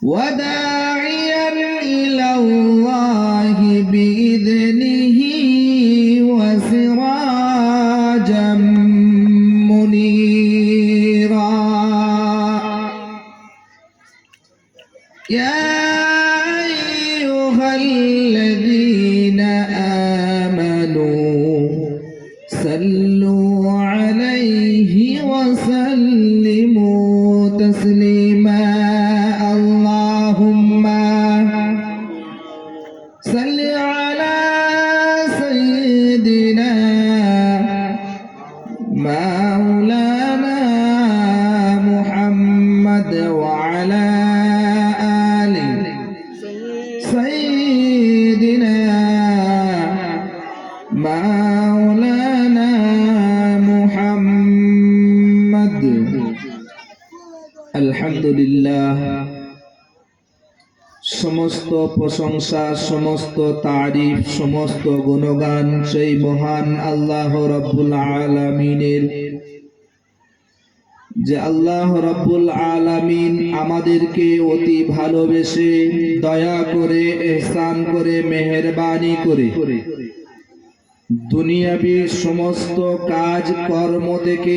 وداعيا إلى الله بإذنه وسراجا منيرا يا أيها الذين آمنوا صلوا عليه وسلموا تسليما اللهم صل على سيدنا مولانا محمد وعلى آل سيدنا مولانا محمد আলহামদুলিল্লাহ সমস্ত প্রশংসা সমস্ত তারিফ সমস্ত গুণগান সেই মহান আল্লাহ রাব্বুল আলামিনের যে আল্লাহ রাব্বুল আলামিন আমাদেরকে অতি ভালোবেসে দয়া করে ইহসান করে মেহেরবানি করে দুনিয়াবি সমস্ত কাজ কর্ম থেকে